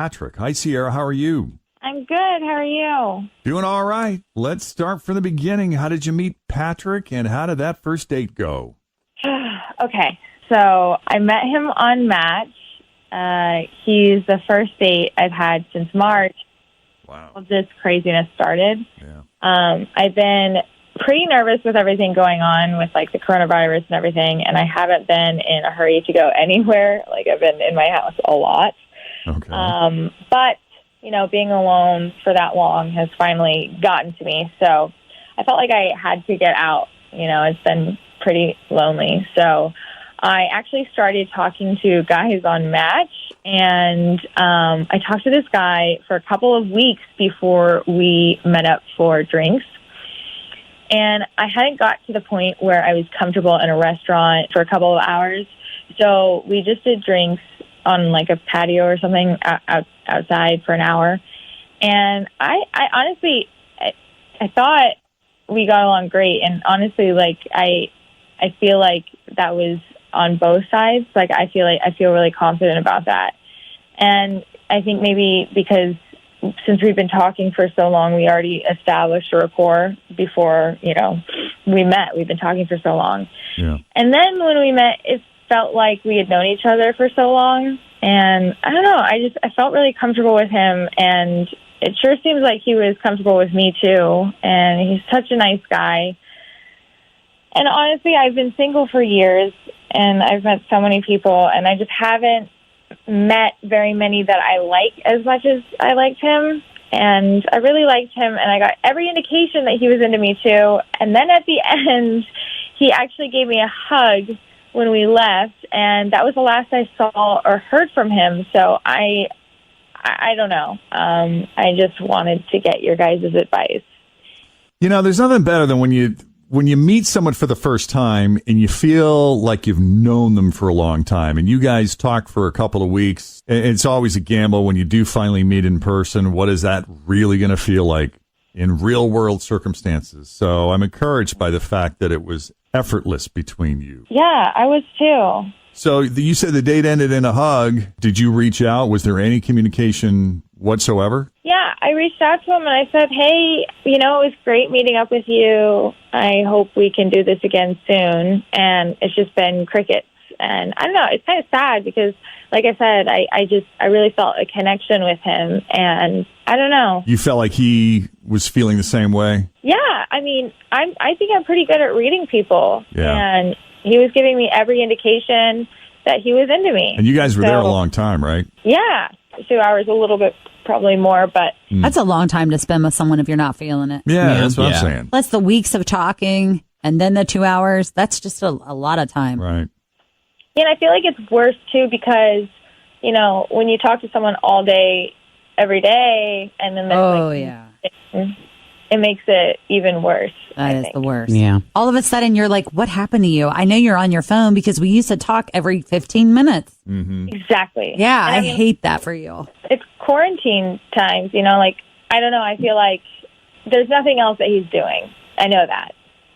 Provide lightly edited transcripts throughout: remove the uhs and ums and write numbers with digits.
Patrick. Hi, Sierra. How are you? I'm good. How are you? Doing all right. Let's start from the beginning. How did you meet Patrick, and how did that first date go? Okay, so I met him on Match. He's the first date I've had since March. Wow. This craziness started. Yeah. I've been pretty nervous with everything going on with like the coronavirus and everything, and I haven't been in a hurry to go anywhere. Like I've been in my house a lot. Okay. But, you know, being alone for that long has finally gotten to me. So I felt like I had to get out. You know, it's been pretty lonely. So I actually started talking to guys on Match, and I talked to this guy for a couple of weeks before we met up for drinks. And I hadn't got to the point where I was comfortable in a restaurant for a couple of hours. So we just did drinks on like a patio or something outside for an hour. And I honestly, I thought we got along great. And honestly, like, I feel like that was on both sides. Like, I feel really confident about that. And I think maybe because since we've been talking for so long, we already established a rapport before, you know, we met. We've been talking for so long. Yeah. And then when we met, it felt like we had known each other for so long. And I don't know, I felt really comfortable with him. And it sure seems like he was comfortable with me too. And he's such a nice guy. And honestly, I've been single for years and I've met so many people, and I just haven't met very many that I like as much as I liked him. And I really liked him, and I got every indication that he was into me too. And then at the end, he actually gave me a hug when we left, and that was the last I saw or heard from him. So I don't know. I just wanted to get your guys' advice. You know, there's nothing better than when you meet someone for the first time and you feel like you've known them for a long time, and you guys talk for a couple of weeks. It's always a gamble when you do finally meet in person. What is that really going to feel like in real world circumstances? So I'm encouraged by the fact that it was effortless between you. Yeah, I was too. So you said the date ended in a hug. Did you reach out? Was there any communication whatsoever? Yeah, I reached out to him and I said, hey, you know, it was great meeting up with you. I hope we can do this again soon. And it's just been crickets. And I don't know, it's kind of sad because, like I said, I really felt a connection with him. And I don't know. You felt like he was feeling the same way? Yeah, I mean, I think I'm pretty good at reading people. Yeah. And he was giving me every indication that he was into me. And you guys were there a long time, right? Yeah, 2 hours, a little bit, probably more, but... That's a long time to spend with someone if you're not feeling it. Yeah, that's what I'm saying. Plus the weeks of talking and then the 2 hours, that's just a lot of time. Right. And I feel like it's worse, too, because, you know, when you talk to someone all day, every day, and then... It makes it even worse. That is the worst. Yeah. All of a sudden, you're like, what happened to you? I know you're on your phone because we used to talk every 15 minutes. Mm-hmm. Exactly. Yeah, And I hate that for you. It's quarantine times, you know, like, I don't know, I feel like there's nothing else that he's doing. I know that.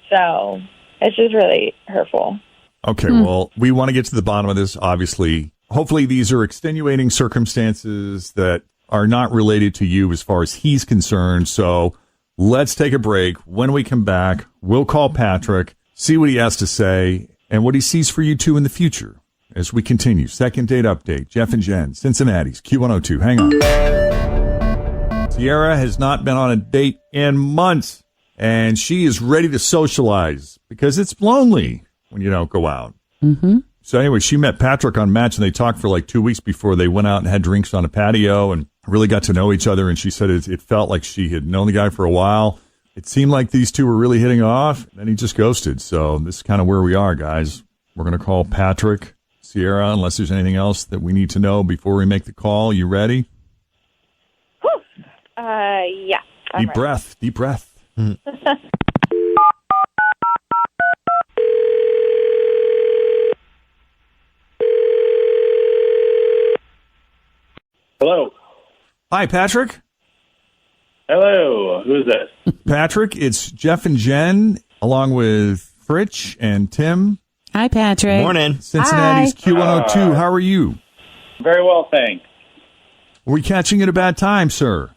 So it's just really hurtful. Okay, well, we want to get to the bottom of this, obviously. Hopefully these are extenuating circumstances that are not related to you as far as he's concerned. So let's take a break. When we come back, we'll call Patrick, see what he has to say, and what he sees for you two in the future as we continue. Second date update. Jeff and Jenn, Cincinnati's Q102. Hang on. Sierra has not been on a date in months, and she is ready to socialize because it's lonely when you don't go out. Mm-hmm. So anyway, she met Patrick on Match, and they talked for like 2 weeks before they went out and had drinks on a patio and really got to know each other. And she said it felt like she had known the guy for a while. It seemed like these two were really hitting off, and then he just ghosted. So this is kind of where we are, guys. We're going to call Patrick, Sierra, unless there's anything else that we need to know before we make the call. You ready? Whew. Yeah. Deep breath. Deep breath. Hello. Hi, Patrick. Hello. Who's this? Patrick, it's Jeff and Jenn, along with Fritch and Tim. Hi, Patrick. Morning. Cincinnati's Q102. How are you? Very well, thanks. Are we catching you at a bad time, sir?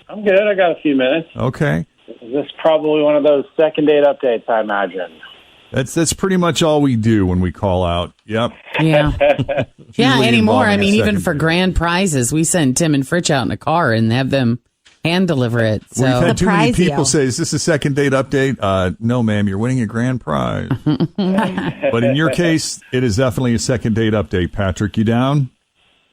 I'm good. I got a few minutes. Okay. This is probably one of those second date updates, I imagine. That's pretty much all we do when we call out. Yep. Yeah. Yeah, Usually anymore. I involving mean, a even second for date. grand prizes, we send Tim and Fritch out in a car and have them hand deliver it. We've So had too many Surprise people you. say, is this a second date update? No, ma'am, you're winning a grand prize. But in your case, it is definitely a second date update. Patrick, you down?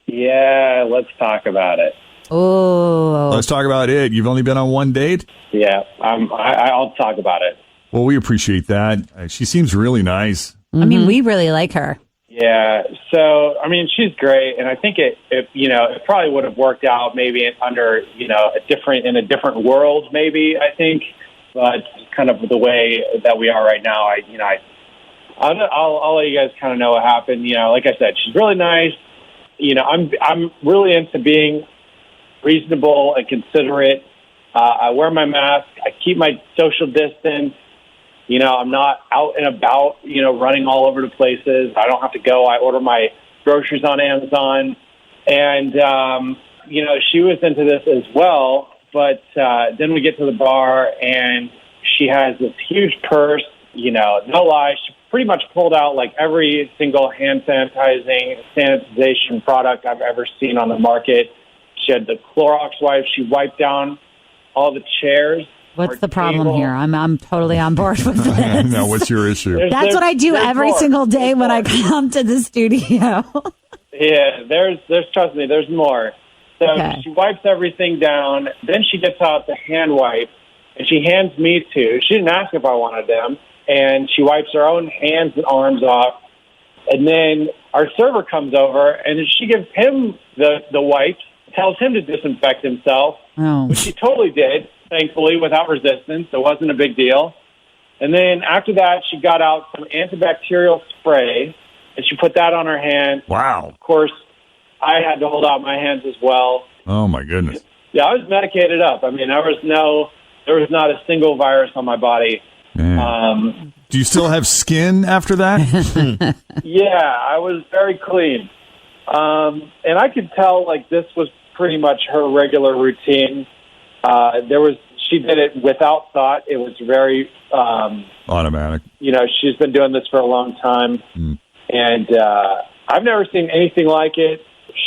Yeah, let's talk about it. Oh, Let's talk about it. You've only been on one date? Yeah, I'll talk about it. Well, we appreciate that. She seems really nice. I mean, we really like her. Yeah, so I mean, she's great, and I think it probably would have worked out maybe under in a different world, maybe I think, but kind of the way that we are right now, I'll let you guys kind of know what happened. Like I said, she's really nice. I'm really into being reasonable and considerate. I wear my mask. I keep my social distance. I'm not out and about, running all over the places. I don't have to go. I order my groceries on Amazon. And, she was into this as well. But then we get to the bar, and she has this huge purse. No lie, she pretty much pulled out like every single hand sanitization product I've ever seen on the market. She had the Clorox wipes. She wiped down all the chairs. What's our the problem table. here? I'm totally on board with I this. know. What's your issue? That's what I do there's every more. single day There's when I more. come to the studio. Yeah, there's trust me, there's more. So Okay. she wipes everything down. Then she gets out the hand wipe, and she hands me two. She didn't ask if I wanted them, and she wipes her own hands and arms off. And then our server comes over, and she gives him the wipes, tells him to disinfect himself, Oh, which he totally did, thankfully, without resistance. It wasn't a big deal. And then after that, she got out some antibacterial spray, and she put that on her hand. Wow. Of course, I had to hold out my hands as well. Oh, my goodness. Yeah, I was medicated up. I mean, there was not a single virus on my body. Man. Do you still have skin after that? Yeah, I was very clean. And I could tell, like, this was pretty much her regular routine. She did it without thought. It was very, Automatic. she's been doing this for a long time. And I've never seen anything like it.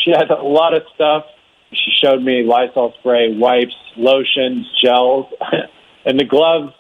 She had a lot of stuff. She showed me Lysol spray, wipes, lotions, gels, and the gloves.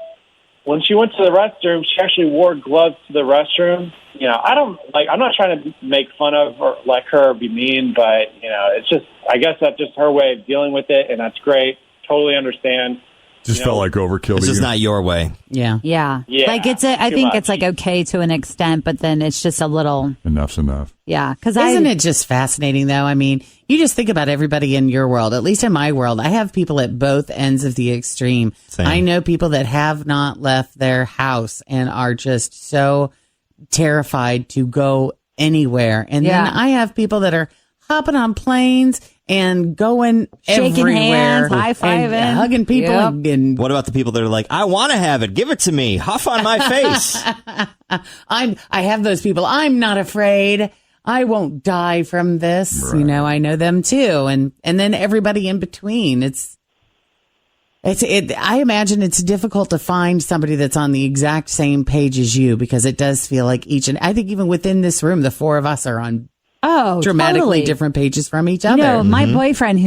When she went to the restroom, she actually wore gloves to the restroom. I'm not trying to make fun of or like her or be mean, but it's just, I guess that's just her way of dealing with it, and that's great. Totally understand. Just felt like overkill This to is you. not your way. yeah. yeah. Yeah, Like I too think much. it's like okay to an extent, but then it's just a little, Enough's enough. yeah. Because Isn't it just fascinating, though? I mean, you just think about everybody in your world, at least in my world. I have people at both ends of the extreme. Same. I know people that have not left their house and are just so terrified to go anywhere. And Yeah. then I have people that are hopping on planes and going Shaking everywhere. hands, high-fiving. and hugging people. Yep. And What about the people that are like, I want to have it. Give it to me. Huff on my face. I have those people. I'm not afraid. I won't die from this. Right. I know them too. And then everybody in between. I imagine it's difficult to find somebody that's on the exact same page as you, because it does feel like I think even within this room, the four of us are on dramatically totally. different pages from each other. My boyfriend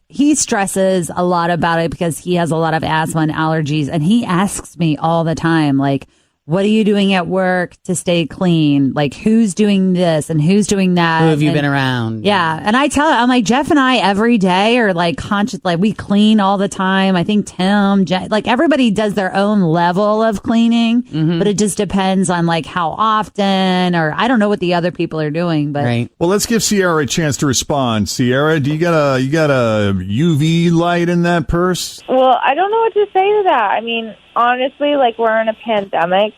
he stresses a lot about it because he has a lot of asthma and allergies, and he asks me all the time, like, what are you doing at work to stay clean? Like, who's doing this and who's doing that? Who have you And- been around? Yeah. And I tell him, I'm like, Jeff and I every day are like conscious, like we clean all the time. I think Tim, like everybody does their own level of cleaning, but it just depends on like how often, or I don't know what the other people are doing, but Right. Well, let's give Sierra a chance to respond. Sierra, do you got a UV light in that purse? Well, I don't know what to say to that. I mean, honestly, like, we're in a pandemic,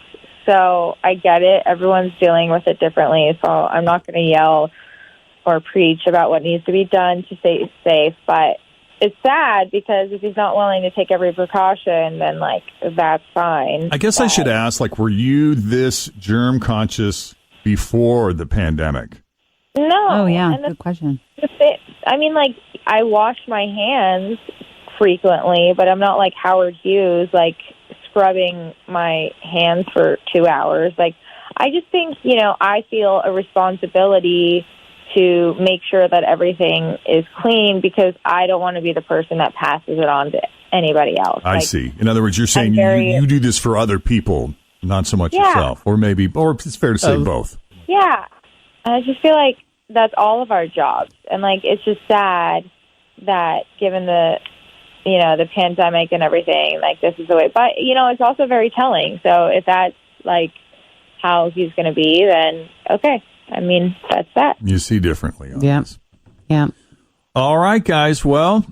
so I get it. Everyone's dealing with it differently, so I'm not going to yell or preach about what needs to be done to stay safe, but it's sad because if he's not willing to take every precaution, then, like, that's fine. I guess I should ask, like, were you this germ conscious before the pandemic? No. oh yeah, And good question. the I mean, like, I wash my hands frequently, but I'm not like Howard Hughes, like scrubbing my hands for 2 hours. Like, I just think, I feel a responsibility to make sure that everything is clean because I don't want to be the person that passes it on to anybody else. I see. In other words, you're saying you do this for other people, not so much yourself, or it's fair to say both. Yeah. I just feel like that's all of our jobs. And, like, it's just sad that given the pandemic and everything, like, this is the way. But, it's also very telling. So if that's, like, how he's going to be, then okay. I mean, that's that. You see differently on this. Yeah. All right, guys. Well,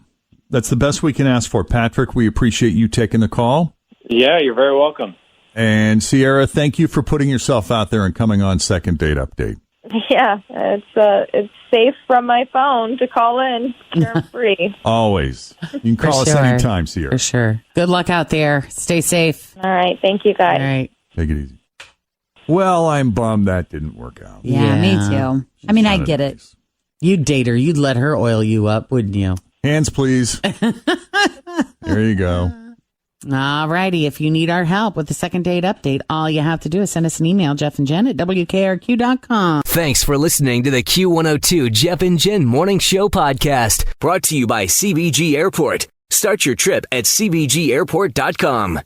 that's the best we can ask for. Patrick, we appreciate you taking the call. Yeah, you're very welcome. And Sierra, thank you for putting yourself out there and coming on Second Date Update. Yeah, it's safe from my phone to call in. You're free. Always. You can call us anytime, Sierra. For sure. Good luck out there. Stay safe. All right. Thank you, guys. All right. Take it easy. Well, I'm bummed that didn't work out. Yeah, me too. I mean, I get it. You'd date her. You'd let her oil you up, wouldn't you? Hands, please. There you go. All righty. If you need our help with the Second Date Update, all you have to do is send us an email, Jeff and Jen at WKRQ.com. Thanks for listening to the Q102 Jeff and Jen Morning Show podcast, brought to you by CBG Airport. Start your trip at CBGAirport.com.